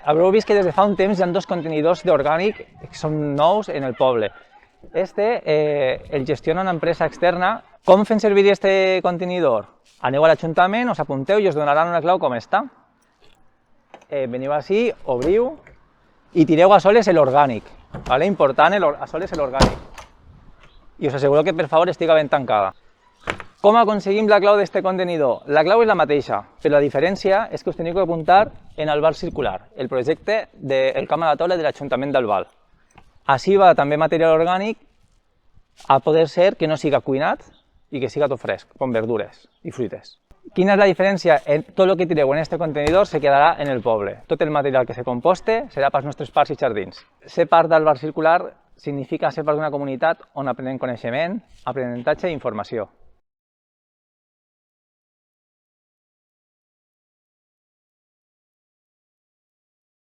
haureu vist que des de fa un temps hi ha dos contenidors d'orgànic que són nous en el poble. El gestiona una empresa externa. Com fem servir aquest contenidor? Aneu a l'Ajuntament, us apunteu i us donaran una clau com esta. Veniu així, obriu i tireu a soles l'orgànic. Important, a soles l'orgànic. I us asseguro que per favor estiga ben tancada. Com aconseguim la clau d'aquest contenidor? La clau és la mateixa, però la diferència és que us teniu que apuntar en el Val Circular, el projecte del Camp a la Taula de l'Ajuntament d'Albal. Així va també material orgànic, a poder ser que no siga cuinat i que siga tot fresc, com verdures i fruites. Quina és la diferència? Tot el que tireu en aquest contenidor se quedarà en el poble. Tot el material que se composte serà pels nostres parcs i jardins. Ser part del Val Circular significa ser part d'una comunitat on aprenem coneixement, aprenentatge i informació.